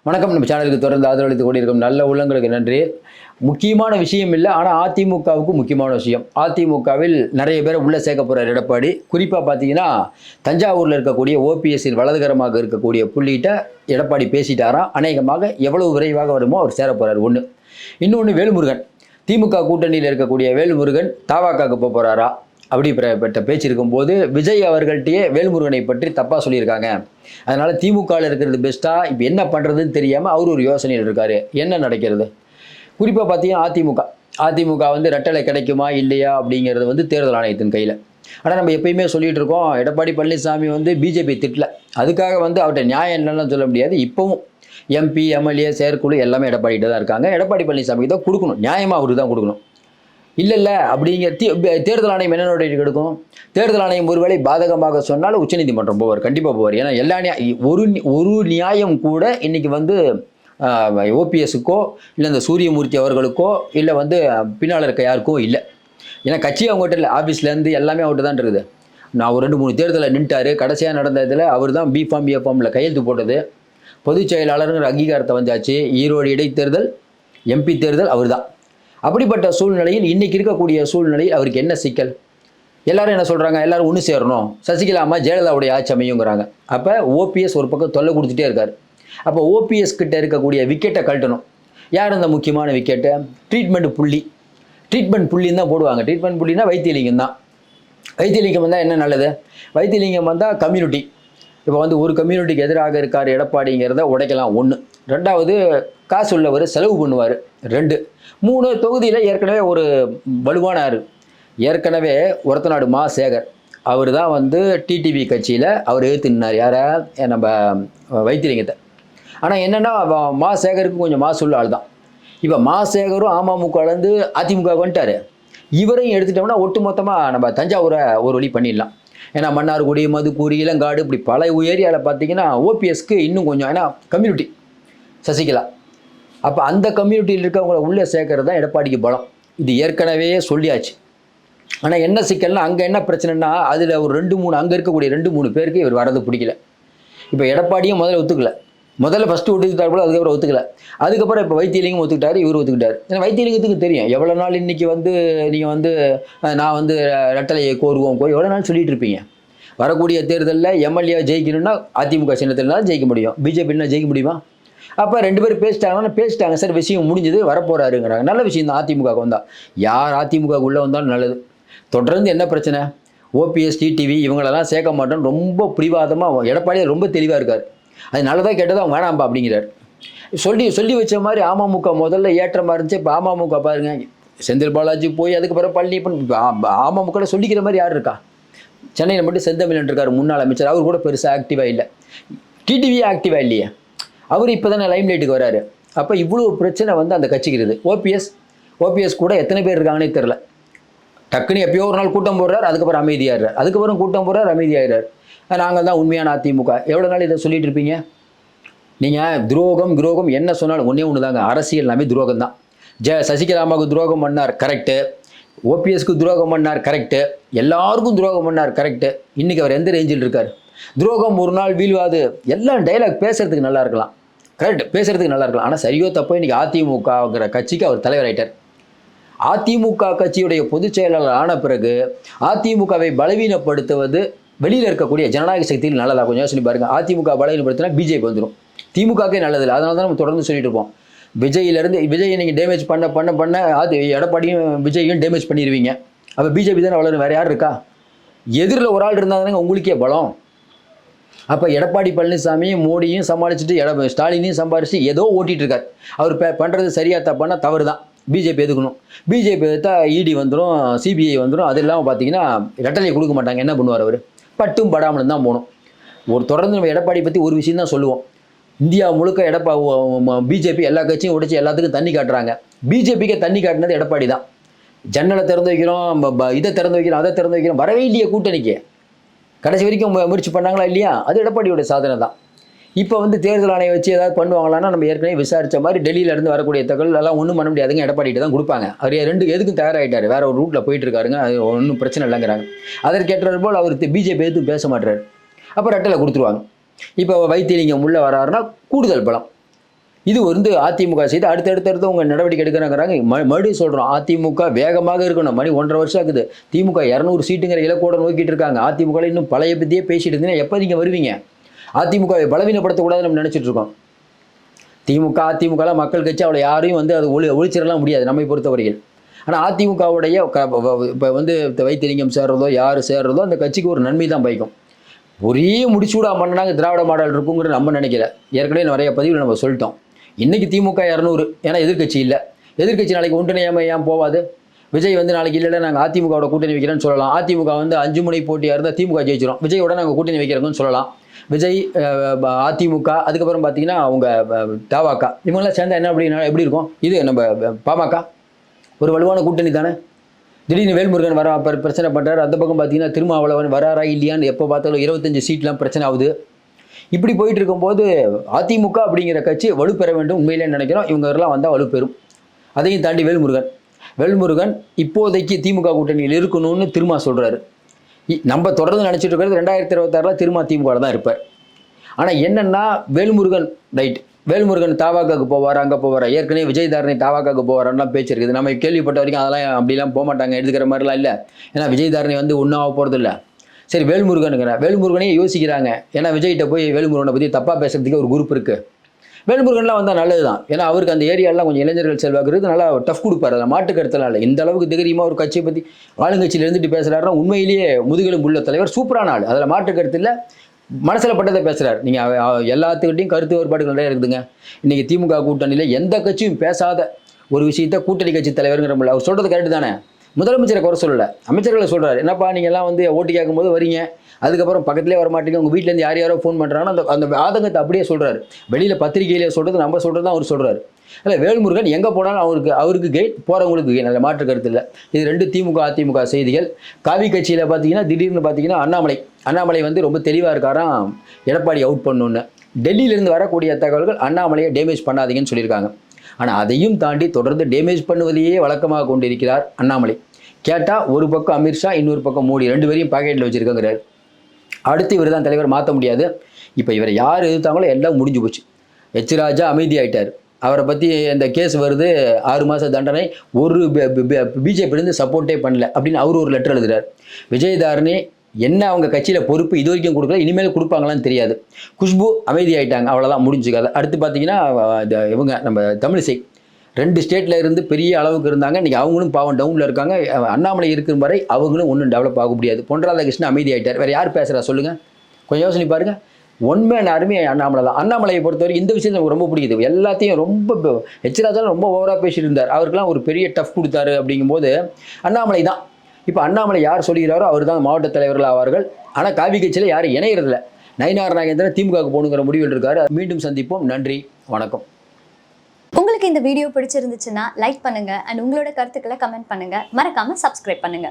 வணக்கம். நம்ம சேனலுக்கு தொடர்ந்து ஆதரவளித்து கொண்டிருக்கும் நல்ல உள்ளங்களுக்கு நன்றி. முக்கியமான விஷயம் இல்லை, ஆனால் அதிமுகவுக்கு முக்கியமான விஷயம். அதிமுகவில் நிறைய பேரை உள்ளே சேர்க்க போகிறார் எடப்பாடி. குறிப்பாக பார்த்தீங்கன்னா, தஞ்சாவூரில் இருக்கக்கூடிய ஓபிஎஸ்ஸின் வலதுகரமாக இருக்கக்கூடிய புள்ளிகிட்ட எடப்பாடி பேசிட்டாராம். அநேகமாக எவ்வளவு விரைவாக வருமோ அவர் சேர போகிறார். ஒன்று. இன்னொன்று, வேல்முருகன், திமுக கூட்டணியில் இருக்கக்கூடிய வேல்முருகன் தவாகாக்கு போக போகிறாரா அப்படிப்பட்ட பேச்சு இருக்கும்போது, விஜய் அவர்கள்ட்டையே வேல்முருகனை பற்றி தப்பாக சொல்லியிருக்காங்க. அதனால் திமுகவில் இருக்கிறது பெஸ்ட்டாக, இப்போ என்ன பண்ணுறதுன்னு தெரியாமல் அவர் ஒரு யோசனையில் இருக்கார். என்ன நடக்கிறது? குறிப்பாக பார்த்தீங்கன்னா அதிமுக வந்து ரெட்டலை கிடைக்குமா இல்லையா அப்படிங்கிறது வந்து தேர்தல் ஆணையத்தின் கையில். ஆனால் நம்ம எப்பயுமே சொல்லிகிட்டு இருக்கோம், எடப்பாடி பழனிசாமி வந்து பிஜேபி திட்டல, அதுக்காக வந்து அவர்கிட்ட நியாயம் என்னன்னு சொல்ல முடியாது. இப்போவும் எம்பி எம்எல்ஏ செயற்குழு எல்லாமே எடப்பாடிகிட்ட தான் இருக்காங்க. எடப்பாடி பழனிசாமிக்கு தான் கொடுக்கணும், நியாயமாக அவருக்கு தான் கொடுக்கணும். இல்லை அப்படிங்கிற தேர்தல் ஆணையம் என்ன நடவடிக்கை எடுக்கும்? தேர்தல் ஆணையம் ஒருவேளை பாதகமாக சொன்னால் உச்சநீதிமன்றம் போவார், கண்டிப்பாக போவார். ஏன்னா எல்லா ஒரு நியாயம் கூட இன்னைக்கு வந்து ஓபிஎஸ்க்கோ இல்லை இந்த சூரியமூர்த்தி அவர்களுக்கோ இல்லை வந்து பின்னால் இருக்க யாருக்கோ இல்லை. ஏன்னா கட்சி அவங்ககிட்ட இல்லை, ஆஃபீஸ்லேருந்து எல்லாமே அவர்கிட்ட தான் இருக்குது. நான் ஒரு 2-3 தேர்தலில் நின்ட்டார். கடைசியாக நடந்த இதில் அவர் தான் பிஃபார்ம் ஏஃபார்மில் கையெழுத்து போட்டது. பொதுச் செயலாளருங்கிற அங்கீகாரத்தை வந்தாச்சு. ஈரோடு இடைத்தேர்தல், எம்பி தேர்தல் அவர் தான். அப்படிப்பட்ட சூழ்நிலையில் இன்றைக்கி இருக்கக்கூடிய சூழ்நிலையில் அவருக்கு என்ன சிக்கல்? எல்லாரும் என்ன சொல்கிறாங்க? எல்லாரும் ஒன்று சேரணும், சசிகலா அம்மா ஜெயலலிதாவுடைய ஆட்சி அமையுங்கிறாங்க. அப்போ ஓபிஎஸ் ஒரு பக்கம் தொல்லை கொடுத்துட்டே இருக்கார். அப்போ ஓபிஎஸ் கிட்ட இருக்கக்கூடிய விக்கெட்டை கழட்டணும். யார் அந்த முக்கியமான விக்கெட்டை? ட்ரீட்மெண்ட் புள்ளின்னு தான் போடுவாங்க. ட்ரீட்மெண்ட் புள்ளினா வைத்தியலிங்கம் தான். வைத்தியலிங்கம் வந்தால் என்ன நல்லது? வைத்தியலிங்கம் வந்தால் கம்யூனிட்டி. இப்போ வந்து ஒரு கம்யூனிட்டிக்கு எதிராக இருக்கார் எடப்பாடிங்கிறத உடைக்கலாம். 1. 2வது, காசு உள்ளவர் செலவு பண்ணுவார். 2. 3, தொகுதியில் ஏற்கனவே ஒரு வலுவானார். ஏற்கனவே ஒரத்தநாடு மா சேகர் அவர் தான் வந்து டிடிவி கட்சியில் அவர் எதிர்த்து நின்னார். யாரை? நம்ம வைத்தியலிங்கத்தை. ஆனால் என்னென்னா, மா சேகருக்கு கொஞ்சம் மாசு உள்ள ஆள் தான். இப்போ மா சேகரும் அமமுகலேருந்து அதிமுக வந்துட்டார். இவரையும் எடுத்துட்டோம்னா ஒட்டு மொத்தமாக நம்ம தஞ்சாவூரை ஒரு வழி பண்ணிடலாம். ஏன்னா மன்னார்குடி, மதுக்கூரி, இளங்காடு, இப்படி பல ஏரியாவில் பார்த்தீங்கன்னா ஓபிஎஸ்க்கு இன்னும் கொஞ்சம், ஏன்னா கம்யூனிட்டி சசிகலா. அப்போ அந்த கம்யூனிட்டியில் இருக்கவங்களை உள்ளே சேர்க்கறது தான் எடப்பாடிக்கு பலம். இது ஏற்கனவே சொல்லியாச்சு. ஆனால் என்ன சிக்கல்னா, அங்கே என்ன பிரச்சனைனா, அதில் ஒரு 2-3 அங்கே இருக்கக்கூடிய 2-3 பேருக்கு இவர் வரது பிடிக்கல. இப்போ எடப்பாடியும் முதல்ல ஃபஸ்ட்டு ஒத்துக்கிட்டார் போல, அதுக்கப்புறம் ஒத்துக்கல. அதுக்கப்புறம் இப்போ வைத்தியலிங்கம் ஒத்துக்கிட்டார், இவர் ஒத்துக்கிட்டார். ஏன்னா வைத்தியலிங்கத்துக்கு தெரியும் எவ்வளோ நாள் இன்றைக்கி வந்து நீங்கள் வந்து நான் வந்து ரெட்டலையை கோருவோம் எவ்வளோ நாள் சொல்லிட்டு இருப்பீங்க. வரக்கூடிய தேர்தலில் எம்எல்ஏ ஜெயிக்கணும்னா அதிமுக சின்னத்தில் தான் ஜெயிக்க முடியும், பிஜேபின்னா ஜெயிக்க முடியுமா? அப்போ 2 பேர் பேசிட்டாங்க சார், விஷயம் முடிஞ்சது, வரப்போகிறாருங்கிறாங்க. நல்ல விஷயம் தான். அதிமுக வந்தால் யார் அதிமுக உள்ளே வந்தாலும் நல்லது. தொடர்ந்து என்ன பிரச்சனை? ஓபிஎஸ், டிடிவி இவங்களெல்லாம் சேர்க்க மாட்டோன்னு ரொம்ப பிடிவாதமாக எடப்பாடியே ரொம்ப தெளிவாக இருக்கார். அது நல்லதாக கேட்டதான் வேணாம்பா அப்படிங்கிறார். சொல்லி வச்ச மாதிரி அமமுக முதல்ல ஏற்றமாக இருந்துச்சு. இப்போ அமமுக பாருங்க, செந்தில் பாலாஜி போய் அதுக்கப்புறம் பழனியப்பன், அமமுக சொல்லிக்கிற மாதிரி யார் இருக்கா? சென்னையில் மட்டும் செந்தமிழன் இருக்கார், முன்னாள் அமைச்சர். அவர் கூட பெருசாக ஆக்டிவாக இல்லை. டிடிவியே ஆக்டிவாக இல்லையே. அவர் இப்போ தானே லைம் லைட்டுக்கு வராரு. அப்போ இவ்வளோ பிரச்சனை வந்து அந்த கட்சிக்கு இருக்குது. ஓபிஎஸ் கூட எத்தனை பேர் இருக்காங்கன்னே தெரில. டக்குன்னு எப்பயோ ஒரு நாள் கூட்டம் போடுறார், அதுக்கப்புறம் அமைதியாகிறார், அதுக்கப்புறம் கூட்டம் போடுறார், அமைதியாகிறார். நாங்கள் தான் உண்மையான அதிமுக. எவ்வளோ நாள் இதை சொல்லிட்டு இருப்பீங்க நீங்கள்? துரோகம் என்ன சொன்னாலும் ஒன்று தாங்க, அரசியல் எல்லாமே துரோகம் தான். சசிகலாமாவுக்கு துரோகம் பண்ணார், கரெக்டு. ஓபிஎஸ்க்கு துரோகம் பண்ணார், கரெக்டு. எல்லாருக்கும் துரோகம் பண்ணார், கரெக்டு. இன்றைக்கி அவர் எந்த ரேஞ்சில் இருக்கார்? துரோகம் ஒரு நாள் வீழ்வாது. எல்லாம் டைலாக் பேசுறதுக்கு நல்லா இருக்கலாம், கரெக்ட், பேசுறதுக்கு நல்லா இருக்கலாம். ஆனால் சரியோ தப்போ இன்றைக்கி அதிமுகங்கிற கட்சிக்கு அவர் தலைவர் ஆயிட்டார். அதிமுக கட்சியுடைய பொதுச் செயலாளர் ஆன பிறகு அதிமுகவை பலவீனப்படுத்துவது வெளியில் இருக்கக்கூடிய ஜனநாயக சக்தியில் நல்லதா? கொஞ்சம் யோசனை பாருங்கள். அதிமுக பலவீனப்படுத்தினா பிஜேபி வந்துடும், திமுகக்கே நல்லதில்லை. அதனால தான் நம்ம தொடர்ந்து சொல்லிட்டு இருப்போம். விஜயை நீங்கள் டேமேஜ் பண்ண அது எடப்பாடியும் விஜயையும் டேமேஜ் பண்ணிடுவீங்க. அப்போ பிஜேபி தானே வளரும், வேறு யார் இருக்கா? எதிரில் ஒரு ஆள் இருந்தால் தானே உங்களுக்கே பலம். அப்போ எடப்பாடி பழனிசாமியும் மோடியும் சமாளிச்சுட்டு ஸ்டாலினையும் சம்பாரிச்சு ஏதோ ஓட்டிகிட்டு இருக்கார். அவர் பண்ணுறது சரியாக தப்பானா தவறு தான். பிஜேபி எதுக்கணும். பிஜேபி எடுத்தா இடி வந்துடும், சிபிஐ வந்துடும். அது இல்லாமல் பார்த்தீங்கன்னா ரெட்டலையை கொடுக்க மாட்டாங்க. என்ன பண்ணுவார் அவர்? பட்டும் படாமலும் தான் போகணும். தொடர்ந்து நம்ம எடப்பாடி பற்றி ஒரு விஷயம் தான் சொல்லுவோம். இந்தியா முழுக்க பிஜேபி எல்லா கட்சியும் உடைச்சி எல்லாத்துக்கும் தண்ணி காட்டுறாங்க. பிஜேபிக்கு தண்ணி காட்டினது எடப்பாடி தான். ஜன்னலை திறந்து வைக்கிறோம், இதை திறந்து வைக்கிறோம், அதை திறந்து வைக்கிறோம், வரவே இல்லையே கூட்டணிக்கு. கடைசி வரைக்கும் முயற்சி பண்ணாங்களா இல்லையா? அது எடப்பாடியோட சாதனை தான். இப்போ வந்து தேர்தல் ஆணையம் வச்சு ஏதாவது பண்ணுவாங்களான்னா, நம்ம ஏற்கனவே விசாரித்த மாதிரி டெல்லியிலேருந்து வரக்கூடிய தகவல் எல்லாம் ஒன்றும் பண்ண முடியாதுங்க, எடப்பாடிட்டு தான் கொடுப்பாங்க. அவர் எதுக்கும் தயாராகிட்டார், வேற ஒரு ரூட்டில் போயிட்டு இருக்காருங்க, அது ஒன்றும் பிரச்சனை இல்லைங்கிறாங்க. அதற்கேற்றது போல் அவர் பிஜேபி எதுவும் பேச மாட்டார். அப்போ ரெட்டலை கொடுத்துருவாங்க. இப்போ வைத்தியலிங்கம் உள்ளே வராருன்னா கூடுதல் பலம். இது வந்து அதிமுக செய்து அடுத்தடுத்து உங்கள் நடவடிக்கை எடுக்கிறாங்கிறாங்க. மறுபடியும் சொல்கிறோம், அதிமுக வேகமாக இருக்கணும். மணி 1.5 வருஷம் ஆகுது. திமுக 200 சீட்டுங்கிற இலக்கோட நோக்கிட்டு இருக்காங்க. அதிமுக இன்னும் பழைய பற்றியே பேசிட்டு இருந்தீங்கன்னா எப்போ நீங்கள் வருவீங்க? அதிமுகவை பலவீனப்படுத்தக்கூடாதுன்னு நம்ம நினச்சிட்டு இருக்கோம். அதிமுகலாம் மக்கள் கட்சி, அவளை யாரையும் வந்து அது ஒழிச்சிடலாம் முடியாது நம்மை பொறுத்தவரையில். ஆனால் அதிமுகவுடைய இப்போ வந்து வைத்திலிங்கம் சேர்றதோ யார் சேர்றதோ அந்த கட்சிக்கு ஒரு நன்மை தான் பயக்கும். ஒரே முடிச்சூடா பண்ணாங்க திராவிட மாடல் இருக்குங்கிற நம்ம நினைக்கல. ஏற்கனவே நிறைய பதிவில் நம்ம சொல்லிட்டோம். இன்றைக்கி திமுக 200, ஏன்னா எதிர்கட்சி இல்லை. எதிர்கட்சி நாளைக்கு ஒன்றிணையாமல் ஏன் போவாது? விஜய் வந்து நாளைக்கு இல்லை நாங்கள் அதிமுகவோட கூட்டணி வைக்கிறேன்னு சொல்லலாம். அதிமுக வந்து 5 முனை போட்டியாக இருந்தால் திமுக ஜெயிச்சிடும். விஜயோட நாங்கள் கூட்டணி வைக்கிறோம்னு சொல்லலாம். விஜய், அதிமுக, அதுக்கப்புறம் பார்த்தீங்கன்னா அவங்க தவாக, இவங்கெல்லாம் சேர்ந்தா என்ன அப்படின்னா எப்படி இருக்கும்? இது நம்ம பாமக ஒரு வலுவான கூட்டணி தானே. திடீர்னு வேல்முருகன் வர பிரச்சனை பண்ணுறாரு. அந்த பக்கம் பார்த்தீங்கன்னா திருமாவளவன் வராரா இல்லையான்னு எப்போ பார்த்தாலும் 25 சீட்லாம் பிரச்சனை ஆகுது. இப்படி போயிட்டு இருக்கும்போது அதிமுக அப்படிங்கிற கட்சி வலுப்பெற வேண்டும் உண்மையிலே நினைக்கிறோம். இவங்கெல்லாம் வந்தால் வலுப்பெறும். அதையும் தாண்டி வேல்முருகன் இப்போதைக்கு திமுக கூட்டணியில் இருக்கணும்னு திரும்ப சொல்கிறாரு. நம்ம தொடர்ந்து நினச்சிட்டு இருக்கிறது 2026 திரும்ப திமுக தான் இருப்பார். ஆனால் என்னென்னா வேல்முருகன் தாவாக்காக்கு போவார், அங்கே போவார். ஏற்கனவே விஜயதாரணி தாவாக்காக்கு போவாரான்லாம் பேச்சு இருக்குது. நம்ம கேள்விப்பட்ட வரைக்கும் அதெல்லாம் அப்படிலாம் போக மாட்டாங்க, எடுத்துக்கிற மாதிரிலாம் இல்லை. ஏன்னா விஜயதாரணி வந்து ஒன்றும் ஆக போகிறது இல்லை. சரி, வேல்முருகனையே யோசிக்கிறாங்க. ஏன்னா விஜய்கிட்ட போய் வேல்முருகனை பற்றி தப்பாக பேசுறதுக்கு ஒரு குரூப் இருக்குது. வேல்முருகன்லாம் வந்தால் நல்லது தான். ஏன்னா அவருக்கு அந்த ஏரியாலாம் கொஞ்சம் இளைஞர்கள் செல்வாக்குறது நல்லா டஃப் கொடுப்பார். அதில் மாட்டு கருத்தலாம் இல்லை. இந்த அளவுக்கு தைரியமாக ஒரு கட்சியை பற்றி ஆளுங்கட்சியில் இருந்துட்டு பேசுகிறாருன்னா உண்மையிலேயே முதுகெலும் உள்ள தலைவர், சூப்பரான ஆள். அதில் மாட்டு கருத்து இல்லை, மனசில் பட்டதை பேசுகிறார். நீங்கள் எல்லாத்துக்கிட்டையும் கருத்து வேறுபாடுகள் நிறைய இருக்குதுங்க. இன்றைக்கி திமுக கூட்டணியில் எந்த கட்சியும் பேசாத ஒரு விஷயத்தை கூட்டணி கட்சி தலைவருங்கிற அவர் சொல்கிறது கரெக்டு தானே. முதலமைச்சரை குறை சொல்லலை, அமைச்சர்களை சொல்கிறார். என்னப்பா நீங்கள்லாம் வந்து ஓட்டு கேட்கும்போது வரீங்க, அதுக்கப்புறம் பக்கத்துலேயே வரமாட்டீங்க, உங்கள் வீட்டிலேருந்து யாரோ ஃபோன் பண்ணுறாங்கன்னா அந்த ஆதங்கத்தை அப்படியே சொல்கிறாரு. வெளியில் பத்திரிகையிலே சொல்கிறது, நம்ம சொல்கிறது தான் அவர் சொல்கிறார். இல்லை, வேல்முருகன் எங்கே போனாலும் அவருக்கு கெயின், போகிறவங்களுக்கு கெயின், அதில் மாற்று கருத்து இல்லை. இது 2 திமுக அதிமுக செய்திகள். காவி கட்சியில் பார்த்தீங்கன்னா திடீர்னு பார்த்தீங்கன்னா அண்ணாமலை வந்து ரொம்ப தெளிவாக இருக்காராம், எடப்பாடி அவுட் பண்ணணுன்னு. டெல்லியிலேருந்து வரக்கூடிய தகவல்கள் அண்ணாமலையை டேமேஜ் பண்ணாதீங்கன்னு சொல்லியிருக்காங்க. ஆனால் அதையும் தாண்டி தொடர்ந்து டேமேஜ் பண்ணுவதையே வழக்கமாக கொண்டிருக்கிறார் அண்ணாமலை. கேட்டால் ஒரு பக்கம் அமித்ஷா, இன்னொரு பக்கம் மோடி, 2 பேரையும் பாக்கெட்டில் வச்சுருக்காங்கிறார். அடுத்து இவர் தான் தலைவர், மாற்ற முடியாது. இப்போ இவரை யார் எதிர்த்தாங்களோ எல்லாம் முடிஞ்சு போச்சு. எச் ராஜா அமைதியாயிட்டார். அவரை பற்றி இந்த கேஸ் வருது, 6 மாத தண்டனை, ஒரு பிஜேபியிலேருந்து சப்போர்ட்டே பண்ணல அப்படின்னு அவர் ஒரு லெட்டர் எழுதுறார். விஜயதாரணி என்ன அவங்க கட்சியில் பொறுப்பு இது வரைக்கும் கொடுக்கல, இனிமேல் கொடுப்பாங்களான்னு தெரியாது. குஷ்பு அமைதியாயிட்டாங்க, அவ்வளோதான் முடிஞ்சுக்காது. அடுத்து பார்த்தீங்கன்னா இவங்க நம்ம தமிழிசை 2 ஸ்டேட்டில் இருந்து பெரிய அளவுக்கு இருந்தாங்க. இன்றைக்கி அவங்களும் பாவம் டவுனில் இருக்காங்க. அண்ணாமலை இருக்கும் வரை அவங்களும் ஒன்றும் டெவலப் ஆக முடியாது. பொன் ராதாகிருஷ்ணன் அமைதியாயிட்டார். வேறு யார் பேசுகிறா சொல்லுங்கள், கொஞ்சம் யோசனை பாருங்கள். ஒன்மேன் ஆர்மி அண்ணாமலை தான். அண்ணாமலையை பொறுத்தவரைக்கும் இந்த விஷயத்தை எனக்கு ரொம்ப பிடிக்குது. எல்லாத்தையும் ரொம்ப எச் ராஜாலும் ரொம்ப ஓவராக பேசிட்டு இருந்தார். அவருக்கெல்லாம் ஒரு பெரிய டஃப் கொடுத்தாரு. அப்படிங்கும்போது அண்ணாமலை தான். இப்போ அண்ணாமலை யார் சொல்கிறாரோ அவர் தான் மாவட்ட தலைவர்கள் ஆவார்கள். ஆனால் காவி கட்சியில் யாரும் இணையறதில்லை. நயினார் நாகேந்திரன் திமுகவுக்கு போகணுங்கிற முடிவில் இருக்காரு. மீண்டும் சந்திப்போம். நன்றி, வணக்கம். உங்களுக்கு இந்த வீடியோ பிடிச்சிருந்துச்சுன்னா லைக் பண்ணுங்க அண்ட் உங்களோட கருத்துக்களை கமெண்ட் பண்ணுங்க. மறக்காம சப்ஸ்கிரைப் பண்ணுங்க.